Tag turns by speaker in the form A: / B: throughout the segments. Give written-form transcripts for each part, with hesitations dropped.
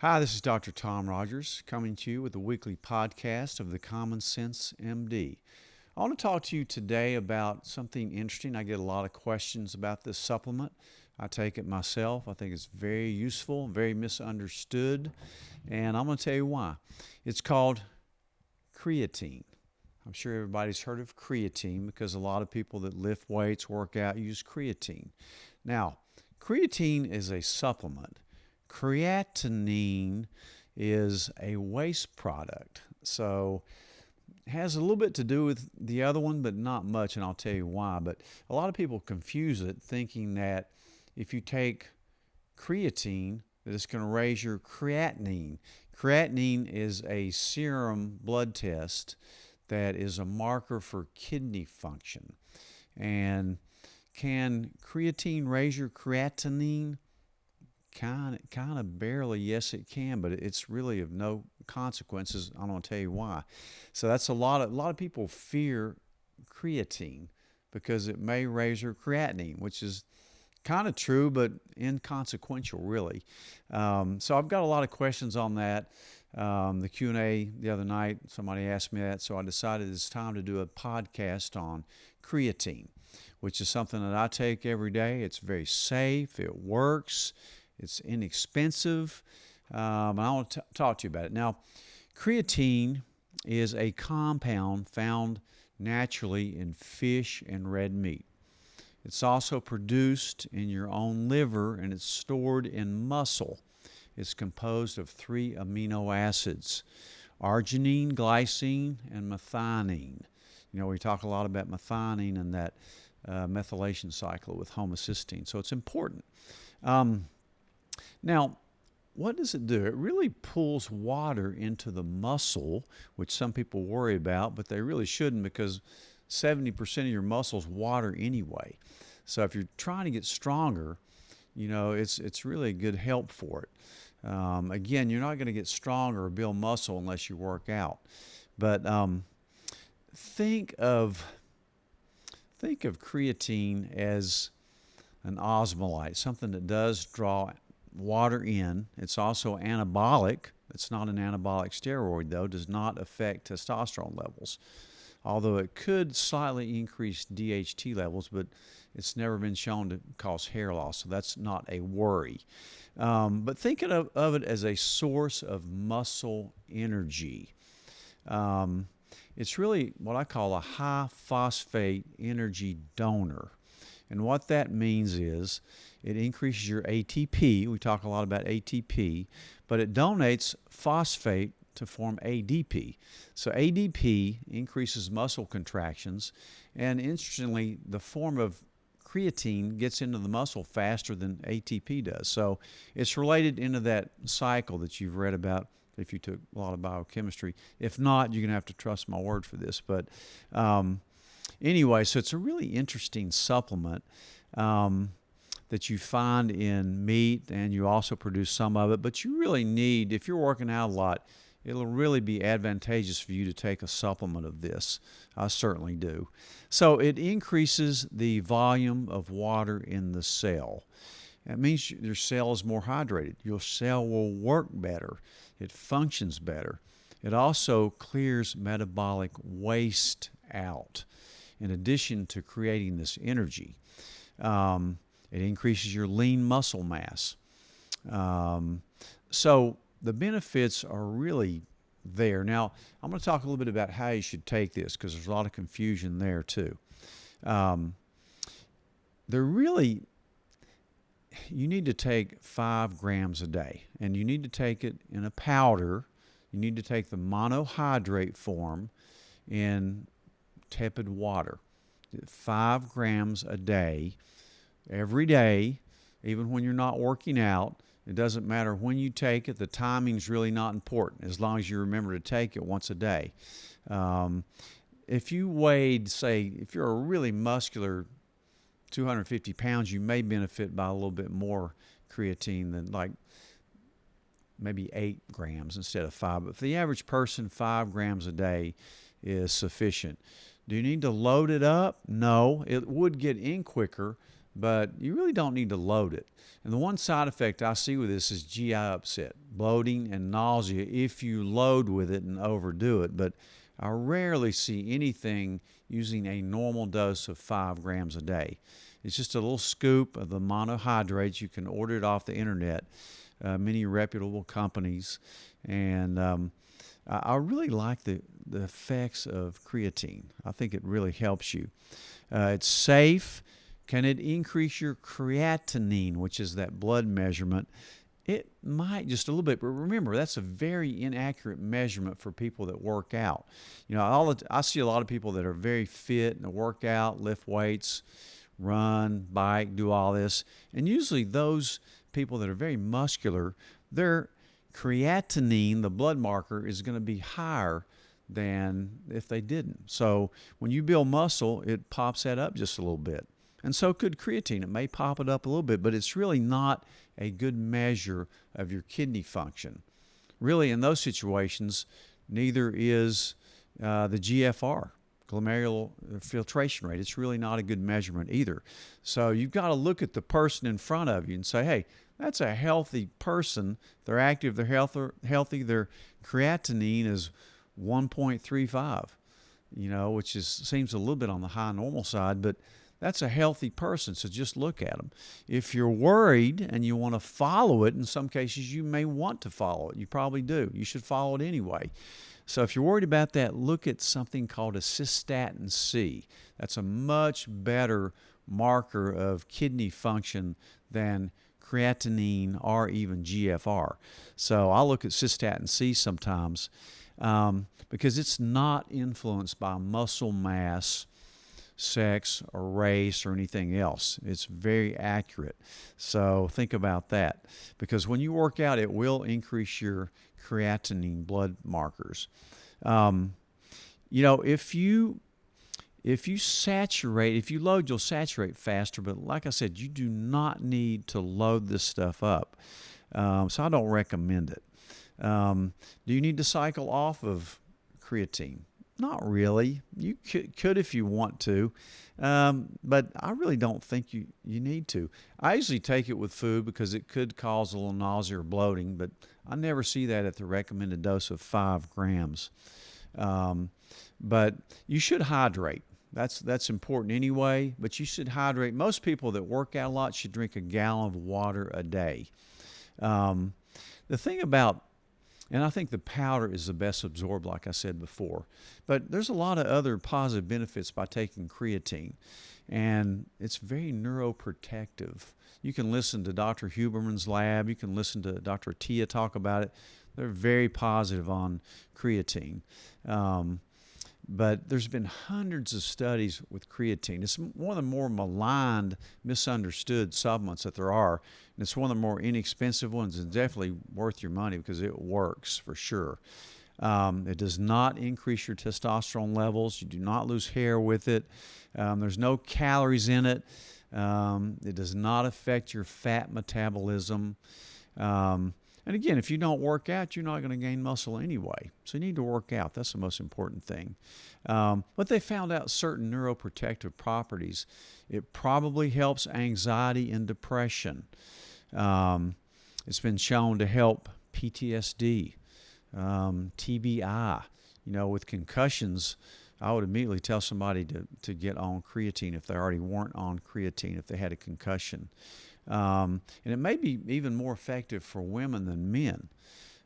A: Hi, this is Dr. Tom Rogers coming to you with a weekly podcast of the Common Sense MD. I want to talk to you today about something interesting. I get a lot of questions about this supplement. I take it myself. I think it's very useful, very misunderstood, and I'm going to tell you why. It's called creatine. I'm sure everybody's heard of creatine because a lot of people that lift weights, work out, use creatine. Now, creatine is a supplement. Creatinine is a waste product. So it has a little bit to do with the other one, but not much, and I'll tell you why. But a lot of people confuse it thinking that if you take creatine, that it's going to raise your creatinine. Creatinine is a serum blood test that is a marker for kidney function. And can creatine raise your creatinine? Kind of barely, yes, it can, but it's really of no consequences. I'm going to tell you why. So that's a lot of people fear creatine because it may raise your creatinine, which is kind of true, but inconsequential, really. So I've got a lot of questions on that. The Q&A the other night, somebody asked me that, so I decided it's time to do a podcast on creatine, which is something that I take every day. It's very safe. It works. It's inexpensive. I want to talk to you about it. Now, creatine is a compound found naturally in fish and red meat. It's also produced in your own liver, and it's stored in muscle. It's composed of 3 amino acids: arginine, glycine, and methionine. You know, we talk a lot about methionine and that methylation cycle with homocysteine, so it's important. Now, what does it do? It really pulls water into the muscle, which some people worry about, but they really shouldn't because 70% of your muscle's water anyway. So if you're trying to get stronger, you know, it's really a good help for it. Again, you're not going to get stronger or build muscle unless you work out. But think of creatine as an osmolyte, something that does draw water in. It's also anabolic. It's not an anabolic steroid, though. It does not affect testosterone levels, although it could slightly increase DHT levels, but it's never been shown to cause hair loss, so that's not a worry. But think of it as a source of muscle energy. It's really what I call a high phosphate energy donor. And what that means is it increases your ATP. We talk a lot about ATP, but it donates phosphate to form ADP. So ADP increases muscle contractions, and interestingly, the form of creatine gets into the muscle faster than ATP does. So it's related into that cycle that you've read about if you took a lot of biochemistry. If not, you're going to have to trust my word for this. But anyway, so it's a really interesting supplement that you find in meat, and you also produce some of it. But you really need, if you're working out a lot, it'll really be advantageous for you to take a supplement of this. I certainly do. So it increases the volume of water in the cell. That means your cell is more hydrated. Your cell will work better. It functions better. It also clears metabolic waste out, in addition to creating this energy. It increases your lean muscle mass. So the benefits are really there. Now, I'm going to talk a little bit about how you should take this because there's a lot of confusion there too. You need to take 5 grams a day, and you need to take it in a powder. You need to take the monohydrate form in tepid water. 5 grams a day, every day, even when you're not working out. It doesn't matter when you take it. The timing's really not important as long as you remember to take it once a day. If you weighed, say, if you're a really muscular 250 pounds, you may benefit by a little bit more creatine than like maybe 8 grams instead of 5. But for the average person, 5 grams a day is sufficient. Do you need to load it up? No. It would get in quicker, but you really don't need to load it. And the one side effect I see with this is GI upset, bloating, and nausea if you load with it and overdo it. But I rarely see anything using a normal dose of 5 grams a day. It's just a little scoop of the monohydrates. You can order it off the internet, many reputable companies. And I really like the effects of creatine. I think it really helps you. It's safe. Can it increase your creatinine, which is that blood measurement? It might just a little bit, but remember, that's a very inaccurate measurement for people that work out. You know, I see a lot of people that are very fit and work out, lift weights, run, bike, do all this. And usually those people that are very muscular, their creatinine, the blood marker, is going to be higher than if they didn't. So when you build muscle, it pops that up just a little bit. And so could creatine. It may pop it up a little bit, but it's really not a good measure of your kidney function. Really, in those situations, neither is the GFR, glomerular filtration rate. It's really not a good measurement either. So you've got to look at the person in front of you and say, hey, that's a healthy person. They're active, they're healthy. Their creatinine is 1.35, which seems a little bit on the high normal side, but that's a healthy person, so just look at them. If you're worried and you want to follow it, in some cases you may want to follow it. You probably do. You should follow it anyway. So if you're worried about that, look at something called a cystatin C. That's a much better marker of kidney function than creatinine or even GFR. So I look at cystatin C sometimes because it's not influenced by muscle mass, sex, or race, or anything else. It's very accurate. So think about that, because when you work out, it will increase your creatinine blood markers. If you load, you'll saturate faster, but like I said, you do not need to load this stuff up. So I don't recommend it. Do you need to cycle off of creatine? Not really. You could if you want to, but I really don't think you need to. I usually take it with food because it could cause a little nausea or bloating, but I never see that at the recommended dose of 5 grams. But you should hydrate. That's important anyway, but you should hydrate. Most people that work out a lot should drink a gallon of water a day. The thing about And I think the powder is the best absorbed, like I said before. But there's a lot of other positive benefits by taking creatine. And it's very neuroprotective. You can listen to Dr. Huberman's lab. You can listen to Dr. Tia talk about it. They're very positive on creatine. But there's been hundreds of studies with creatine. It's one of the more maligned, misunderstood supplements that there are. And it's one of the more inexpensive ones and definitely worth your money because it works for sure. It does not increase your testosterone levels. You do not lose hair with it. There's no calories in it. It does not affect your fat metabolism. And again, if you don't work out, you're not going to gain muscle anyway. So you need to work out. That's the most important thing. But they found out certain neuroprotective properties. It probably helps anxiety and depression. It's been shown to help PTSD, TBI. You know, with concussions, I would immediately tell somebody to get on creatine if they already weren't on creatine, if they had a concussion. And it may be even more effective for women than men.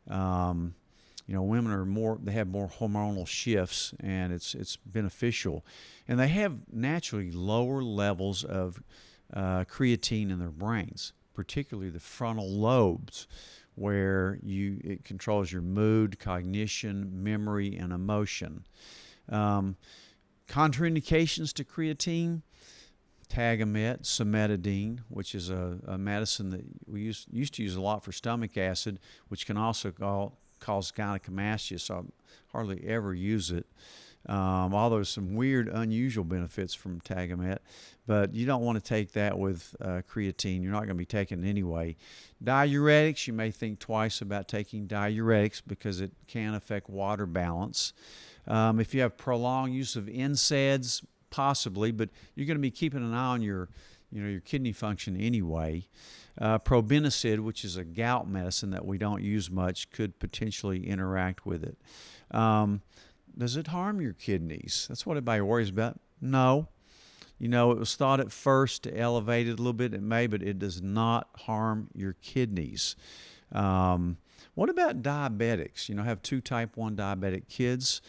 A: Women are they have more hormonal shifts, and it's beneficial. And they have naturally lower levels of creatine in their brains, particularly the frontal lobes, where it controls your mood, cognition, memory, and emotion. Contraindications to creatine: Tagamet, cimetidine, which is a medicine that we used to use a lot for stomach acid, which can also cause gynecomastia, so I hardly ever use it. Although there's some weird, unusual benefits from Tagamet, but you don't want to take that with creatine. You're not going to be taking it anyway. Diuretics, you may think twice about taking diuretics because it can affect water balance. If you have prolonged use of NSAIDs, possibly, but you're going to be keeping an eye on your your kidney function anyway. Probenecid, which is a gout medicine that we don't use much, could potentially interact with it. Does it harm your kidneys? That's what everybody worries about. No. It was thought at first to elevate it a little bit. It may, but it does not harm your kidneys. What about diabetics? I have 2 type 1 diabetic kids.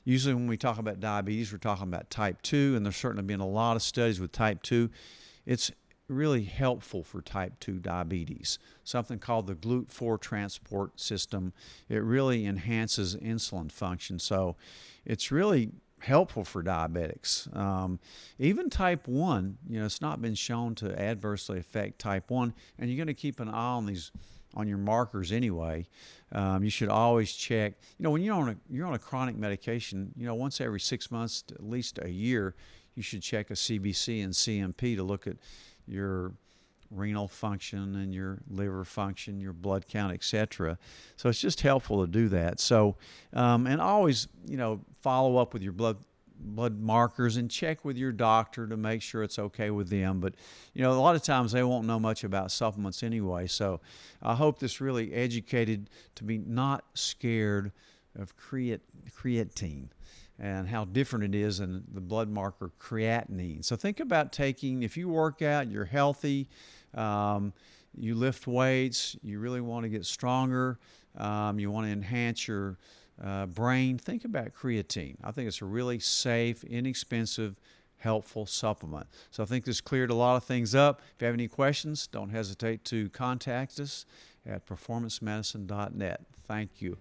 A: Usually when we talk about diabetes, we're talking about type 2, and there's certainly been a lot of studies with type 2. It's really helpful for type 2 diabetes, something called the GLUT4 transport system. It really enhances insulin function, so it's really helpful for diabetics. Even type 1, it's not been shown to adversely affect type 1, and you're going to keep an eye on your markers anyway. You should always check. When you're on a chronic medication, once every 6 months, to at least a year, you should check a CBC and CMP to look at your renal function and your liver function, your blood count, etc. So it's just helpful to do that. So, and always, follow up with your blood markers and check with your doctor to make sure it's okay with them. But, a lot of times they won't know much about supplements anyway. So I hope this really educated to be not scared of creatine and how different it is than the blood marker creatinine. So think about taking, if you work out, you're healthy, you lift weights, you really want to get stronger, you want to enhance your brain, think about creatine. I think it's a really safe, inexpensive, helpful supplement. So I think this cleared a lot of things up. If you have any questions, don't hesitate to contact us at performancemedicine.net. Thank you.